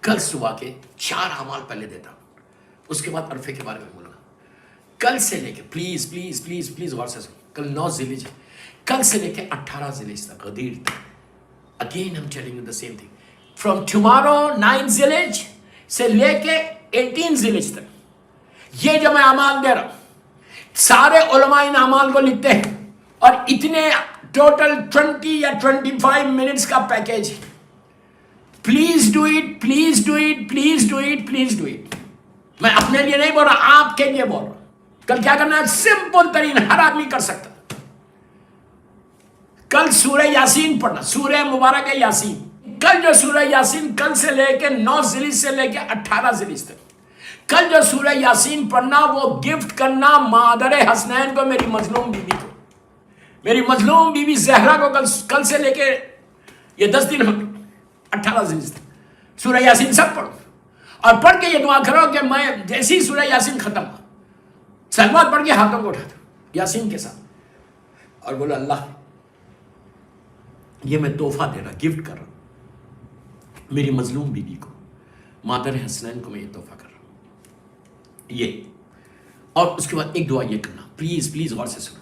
کل صبح کے 4 اعمال پہلے دیتا ہوں، اس کے بعد عرفے کے بارے میں بولوں گا. کل سے لے کے پلیز پلیز پلیز پلیز غور سے سنو، کل 9 ذیلحجہ، کل سے لے کے 18 ذیلحجہ تک، غدیر تک. Again I'm telling you the same thing. From tomorrow 9 ذیلحجہ سے لے کے 18 ذیلحجہ تک یہ جو میں اعمال دے رہا ہوں، سارے علماء ان اعمال کو لکھتے ہیں اور اتنے ٹوٹل 20 یا 25 منٹس کا پیکیج ہے. Please do it, please do it, please do it, please do it. میں اپنے لیے نہیں بول رہا، آپ کے لیے بول رہا ہوں. کل کیا کرنا ہے؟ سمپل ترین، ہر آدمی کر سکتا. کل سورہ یاسین پڑھنا، سورہ مبارک ہے یاسین. کل جو سورہ یاسین کل سے لے کے 9 ذیلحجہ سے لے کے 18 ذیلحجہ تک، کل جو سورہ یاسین پڑھنا وہ گفٹ کرنا مادر حسنین کو، میری مظلوم بیوی کو، میری مظلوم بیوی زہرا کو. کل سے لے کے یہ 10 دن ہو گئے، 18 ذیلحجہ تک سورہ یاسین سب پڑھو اور پڑھ کے یہ دعا کرو کہ میں جیسی سورہ یاسین ختم ہو، سلوات پڑھ کے ہاتھوں کو اٹھا دو یاسین کے ساتھ اور بولو اللہ یہ میں تحفہ دے رہا، گفٹ کر رہا ہوں میری مظلوم بیوی کو، مادر حسنین کو میں یہ تحفہ کر رہا ہوں یہ. اور اس کے بعد ایک دعا یہ کرنا، پلیز پلیز غور سے سنو.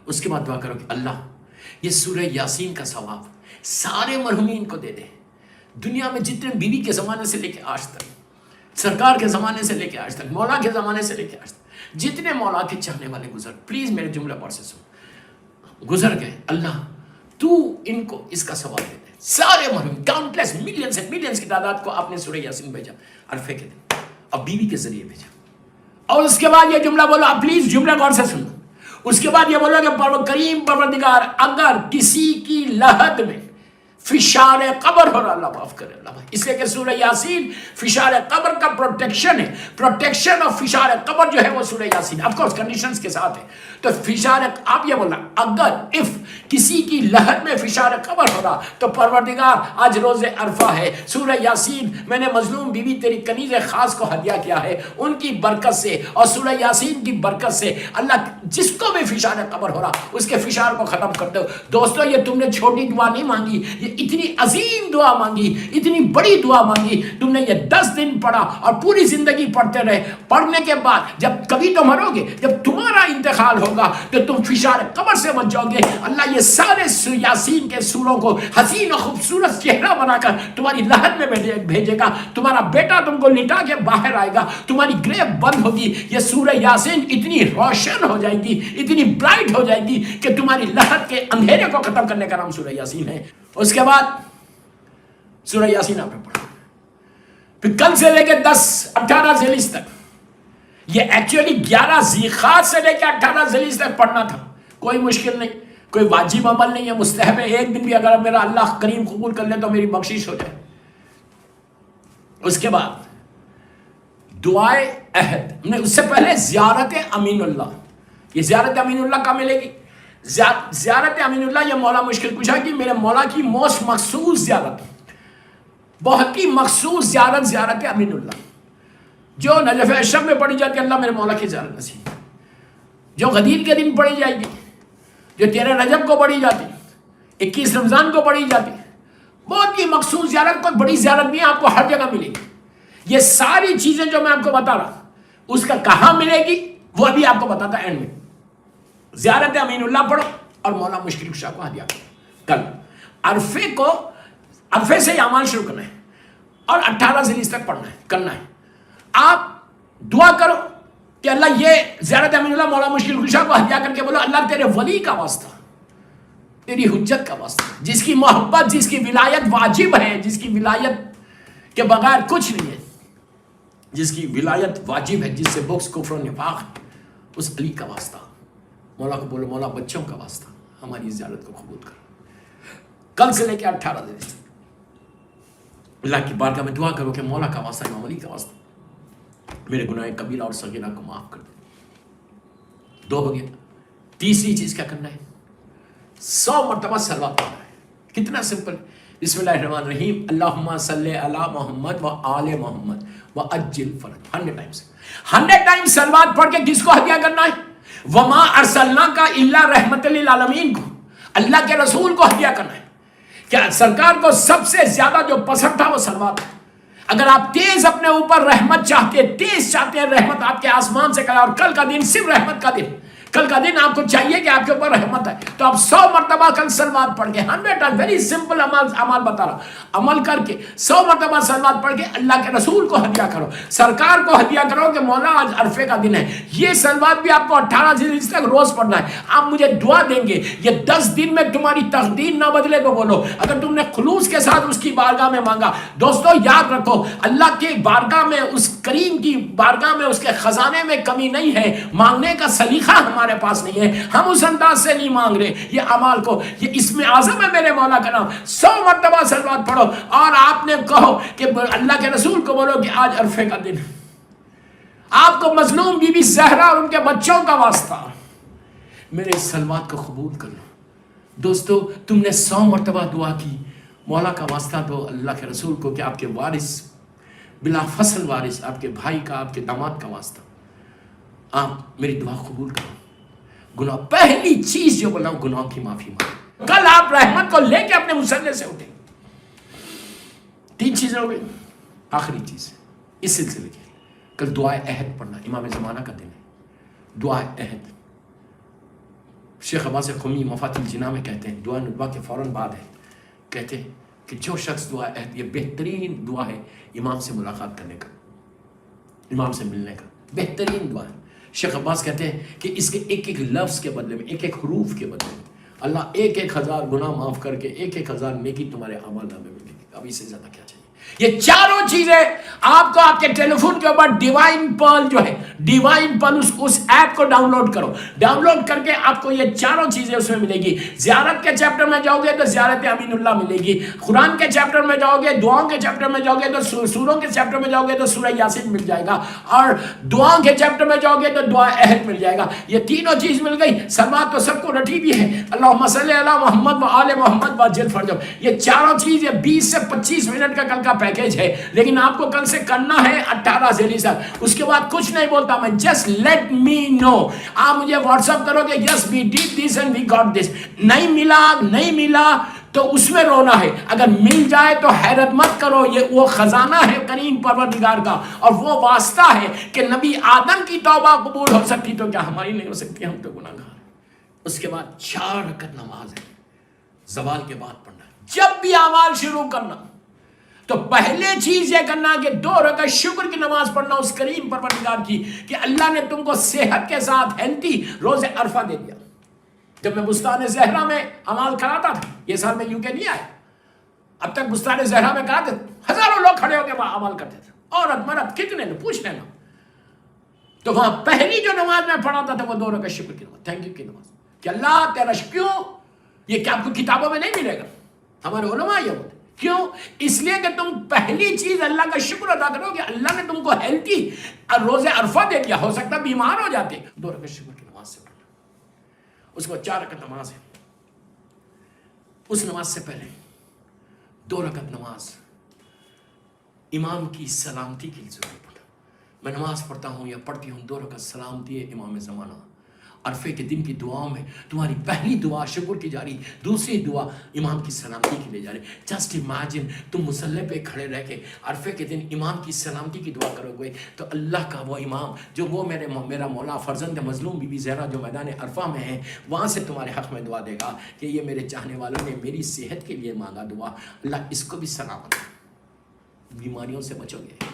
اس کے بعد دعا کرو کہ اللہ یہ سورہ یاسین کا ثواب سارے مرحومین کو دے دے. دنیا میں جتنے بیوی کے زمانے سے لے کے آج تک، سرکار کے زمانے سے لے کے آج تک، مولا کے زمانے سے لے کے آج تک جتنے مولا کے چاہنے والے گزر، پلیز میرے جملہ غور سے سنو، گزر گئے، اللہ تو ان کو اس کا ثواب دے دے. سارے مرحوم کاؤنٹلیس ملینز اینڈ ملینز کی تعداد کو آپ نے سورہ یاسین بھیجا عرفے کے دن اور بیوی کے ذریعے بھیجا. اور اس کے بعد یہ جملہ بولو، آپ پلیز جملہ غور سے سنو. اس کے بعد یہ بولو کہ کریم پروردگار اگر کسی کی لحد میں فشار قبر ہو رہا، اللہ معاف کرے اللہ بھائی، اس لیے کہ سورہ یاسین فشار قبر کا پروٹیکشن ہے. پروٹیکشن آف فشار قبر جو ہے وہ سورہ یاسین آف کورس کنڈیشنز کے ساتھ ہے. تو فشار آپ یہ بولنا، اگر اف کسی کی لحد میں فشار قبر ہو رہا تو پروردگار آج روز عرفہ ہے، سورہ یاسین میں نے مظلوم بیوی تیری کنیز خاص کو ہدیہ کیا ہے، ان کی برکت سے اور سورہ یاسین کی برکت سے اللہ جس کو بھی فشار قبر ہو رہا اس کے فشار کو ختم کر دو. دوستو یہ تم نے چھوٹی دعا نہیں مانگی، یہ اتنی عظیم دعا مانگی، اتنی بڑی دعا مانگی. تم نے یہ 10 دن پڑھا اور پوری زندگی پڑھتے رہے. پڑھنے کے بعد جب کبھی تو مرو گے، جب تمہارا انتقال ہوگا تو تم فشار قبر سے بچ جاؤ گے. اللہ یہ سارے یاسین کے سوروں کو حسین و خوبصورت چہرہ بنا کر تمہاری لحد میں بھیجے گا. تمہارا بیٹا تم کو لٹا کے باہر آئے گا، تمہاری گریو بند ہوگی. یہ سورہ یاسین اتنی روشن ہو جائے گی، اتنی برائٹ ہو جائے گی کہ تمہاری لحد کے اندھیرے کو ختم کرنے کا نام سورہ یاسین ہے. اس کے بعد سورہ یاسین آپ نے پڑھا، پھر کل سے لے کے 18 ذیلحجہ تک، یہ ایکچولی 11 ذیقعدہ سے لے کے 18 ذیلحجہ تک پڑھنا تھا. کوئی مشکل نہیں، کوئی واجب عمل نہیں ہے، مستحب ہے. ایک دن بھی اگر میرا اللہ کریم قبول کر لے تو میری بخشش ہو جائے. اس کے بعد دعائے عہد، اس سے پہلے زیارت امین اللہ. یہ زیارت امین اللہ کہاں ملے گی؟ زیارت امین اللہ یہ مولا مشکل کشا کی میرے مولا کی موسٹ مخصوص زیارت، بہت ہی مخصوص زیارت، زیارت امین اللہ جو نجف اشرف میں پڑھی جاتی ہے. اللہ میرے مولا کی زیارت نصیب، جو غدیر کے دن پڑھی جائے گی، جو 13 رجب کو پڑھی جاتی، 21 رمضان کو پڑھی جاتی، بہت ہی مخصوص زیارت. کوئی بڑی زیارت نہیں ہے، آپ کو ہر جگہ ملے گی. یہ ساری چیزیں جو میں آپ کو بتا رہا اس کا کہاں ملے گی وہ ابھی آپ کو بتاتا اینڈ میں. زیارت امین اللہ پڑھو اور مولا مشکل کشا کو ہدیہ کرو. کل عرفے سے اعمال شروع کرنا ہے اور 18 ذیلحجہ تک پڑھنا ہے، کرنا ہے. آپ دعا کرو کہ اللہ یہ زیارت امین اللہ مولا مشکل کشا کو ہدیہ کر کے بولو اللہ تیرے ولی کا واسطہ، تیری حجت کا واسطہ، جس کی محبت، جس کی ولایت واجب ہے، جس کی ولایت کے بغیر کچھ نہیں ہے، جس کی ولایت واجب ہے، جس سے بغض کفر و نفاق ہے، اس علی کا واسطہ. مولا کو بولو مولا بچوں کا واسطہ ہماری زیارت کو قبول کر. کل سے لے کے 18 ذیلحجہ اللہ کی بارگاہ میں دعا کرو کہ مولا کا واسطہ، امام علی کا واسطہ میرے گناہ کبیرہ اور صغیرہ کو معاف کر دے. 2 ہو گیا. تیسری چیز کیا کرنا ہے؟ 100 مرتبہ صلوات پڑھنا ہے. کتنا سمپل. بسم اللہ الرحمن الرحیم، اللہم صلی علی محمد و آل محمد و عجل فرج. 100 ٹائمز 100 ٹائمز صلوات پڑھ کے کس کو ہدیہ کرنا ہے؟ وما ارسلناک الا رحمت للعالمین کو، اللہ کے رسول کو ہدیہ کرنا ہے. کیا سرکار کو سب سے زیادہ جو پسند تھا وہ صلوات ہے. اگر آپ تیز اپنے اوپر رحمت چاہتے ہیں، تیز چاہتے ہیں رحمت آپ کے آسمان سے کرے، اور کل کا دن صرف رحمت کا دن، کل کا دن آپ کو چاہیے کہ آپ کے اوپر رحمت ہے، تو آپ 100 مرتبہ کل سلوات پڑھ کے 100 ویری سمپل عمل بتا رہا، عمل کر کے 100 مرتبہ سلوات پڑھ کے اللہ کے رسول کو ہدیہ کرو، سرکار کو ہدیہ کرو کہ مولا آج عرفے کا دن ہے، یہ سلوات بھی آپ کو 18 دن تک روز پڑھنا ہے، آپ مجھے دعا دیں گے، یہ 10 دن میں تمہاری تقدیر نہ بدلے تو بولو، اگر تم نے خلوص کے ساتھ اس کی بارگاہ میں مانگا۔ دوستو یاد رکھو، اللہ کے بارگاہ میں، اس کریم کی بارگاہ میں، اس کے خزانے میں کمی نہیں ہے، مانگنے کا سلیقہ ہمارے پاس نہیں ہے، ہم اس انداز سے نہیں مانگ رہے، یہ اعمال کو، یہ اسم اعظم ہے میرے مولا کا نام، 100 مرتبہ سلوات پڑھو، اور آپ نے کہو کہ اللہ کے رسول کو بولو کہ آج عرفے کا دن، آپ کو مظلوم بی بی زہرا اور ان کے بچوں کا واسطہ میرے اس سلوات کو قبول کر لو۔ دوستو تم نے 100 مرتبہ دعا کی، مولا کا واسطہ تو اللہ کے رسول کو کہ آپ کے وارث، بلا فصل وارث، آپ کے بھائی کا، آپ کے داماد کا واسطہ آپ میری دعا قبول کرو۔ گناہ، پہلی چیز جو بولا گناہ کی معافی مانگو، کل آپ رحمت کو لے کے اپنے مصلے سے اٹھیں۔ 3 چیزیں ہو گئی، آخری چیز اس سلسلے کی، کل دعائے عہد پڑھنا، امام زمانہ کا دن ہے، دعائے عہد۔ شیخ عباس قمی مفاتیح الجناح میں کہتے ہیں، دعا ندبہ کے فوراً بعد ہے، کہتے ہیں کہ جو شخص دعا عہد، یہ بہترین دعا ہے امام سے ملاقات کرنے کا، امام سے ملنے کا بہترین دعا ہے۔ شیخ عباس کہتے ہیں کہ اس کے ایک ایک لفظ کے بدلے میں، ایک ایک حروف کے بدلے میں اللہ 1,000 گناہ معاف کر کے 1,000 نیکی تمہارے اعمال نامے میں ملے گی۔ اب اس سے زیادہ کیا چاہیے؟ یہ چاروں چیزیں آپ کو آپ کے ٹیلی فون کے اوپر ڈیوائن پرل جو ہے، ڈیوائن پرل، اس ایپ کو ڈاؤن لوڈ کرو، ڈاؤن لوڈ کر کے آپ کو یہ چاروں چیزیں اس میں ملے گی۔ زیارت کے چیپٹر میں جاؤ گے تو زیارت امین اللہ ملے گی، قرآن کے چیپٹر میں جاؤ گے، دعاؤں کے چیپٹر میں جاؤ گے تو سوروں کے چیپٹر میں جاؤ گے تو سورہ یاسین مل جائے گا، اور دعاؤں کے چیپٹر میں جاؤ گے تو دعا عہد مل جائے گا۔ یہ تینوں چیز مل گئی، سلوات تو سب کو رٹی بھی ہے، اللہم صلی علی محمد و آل محمد واجل فرجو، یہ چاروں چیز، یہ 20 سے 25 منٹ کا کل کا پیکیج ہے، لیکن آپ کو کل سے کرنا ہے 18 ذیلی سال، اس کے بعد کچھ نہیں بولتا میں، جسٹ لیٹ می نو، آپ مجھے واٹس اپ کرو کہ yes we did this and we got this, نہیں ملا تو اس میں رونا ہے، اگر مل جائے تو حیرت مت کرو، یہ وہ خزانہ ہے کریم پروردگار کا، اور وہ واسطہ ہے کہ نبی آدم کی توبہ قبول ہو سکتی تو کیا ہماری نہیں ہو سکتی؟ ہم تو گناہگار ہیں۔ اس کے بعد 4 رکعت نماز ہے، زوال کے بعد پڑھنا، جب بھی اعمال شروع کرنا تو پہلے چیز یہ کرنا کہ 2 رکعت شکر کی نماز پڑھنا اس کریم پروردگار کی کہ اللہ نے تم کو صحت کے ساتھ ہیلتھی روز عرفہ دے دیا۔ جب میں بستان زہرا میں عمل کراتا تھا، یہ سال میں UK نہیں آیا، اب تک بستان زہرا میں کراتے تھے، ہزاروں لوگ کھڑے ہو کے وہاں عمل کرتے تھے، عورت مرد کتنے نے پوچھ لینا، تو وہاں پہلی جو نماز میں پڑھاتا تھا وہ 2 رکعت شکر کی نماز، تھینک یو کی نماز، کہ اللہ تیرا کیوں، یہ کیا آپ کو کتابوں میں نہیں ملے گا، ہمارے علماء یہ ہوتے، کیوں؟ اس لیے کہ تم پہلی چیز اللہ کا شکر ادا کرو کہ اللہ نے تم کو ہیلتھی روز عرفہ دے دیا، ہو سکتا بیمار ہو جاتے، 2 رکعت شکر کی نماز سے پڑھنا، اس کو 4 رکعت نماز ہے، اس نماز سے پہلے 2 رکعت نماز امام کی سلامتی کے لیے ضرور پڑھا۔ میں نماز پڑھتا ہوں یا پڑھتی ہوں، 2 رکعت سلامتی ہے امام زمانہ، عرفے کے دن کی دعاؤں میں تمہاری پہلی دعا شکر کی جاری، دوسری دعا امام کی سلامتی کے لیے جاری۔ جسٹ امیجن تم مصلی پہ کھڑے رہ کے عرفے کے دن امام کی سلامتی کی دعا کرو گے تو اللہ کا وہ امام جو وہ میرا مولا فرزند مظلوم بی بی زہرا جو میدان عرفہ میں ہے، وہاں سے تمہارے حق میں دعا دے گا کہ یہ میرے چاہنے والوں نے میری صحت کے لیے مانگا دعا، اللہ اس کو بھی سلامت، بیماریوں سے بچو گے،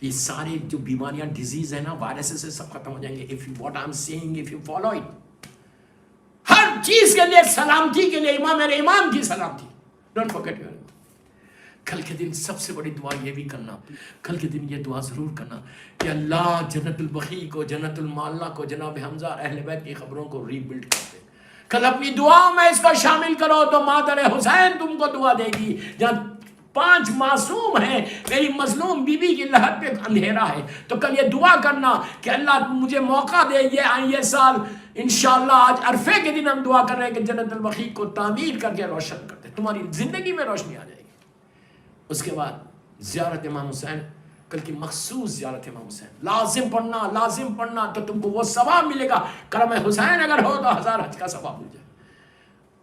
یہ سارے جو بیماریاں ڈیزیز ہیں نا، وائرسز سے سب ختم ہو جائیں گے if you what I'm saying if you follow it۔ ہر چیز کے لیے سلامتی کے لیے میرے امام کی سلامتی، don't forget your imam۔ کل کے دن سب سے بڑی دعا یہ بھی کرنا، کل کے دن یہ دعا ضرور کرنا کہ اللہ جنت البقیع کو، جنت المعلیٰ کو، جناب حمزہ اور اہل بیت کی خبروں کو ری بلڈ کر دے۔ کل اپنی دعاؤں میں اس کو شامل کرو تو مادر حسین تم کو دعا دے گی، جہاں 5 معصوم ہیں، میری مظلوم بی بی کی لہت پہ اندھیرا ہے، تو کل یہ دعا کرنا کہ اللہ مجھے موقع دے، یہ سال انشاءاللہ آج عرفے کے دن ہم دعا کر رہے ہیں کہ جنت البقیع کو تعمیر کر کے روشن کرتے، تمہاری زندگی میں روشنی آ جائے گی۔ اس کے بعد زیارت امام حسین، کل کی مخصوص زیارت امام حسین لازم پڑھنا تو تم کو وہ ثواب ملے گا، کرم حسین اگر ہو تو 1000 حج کا ثواب مل جائے۔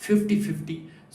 50-50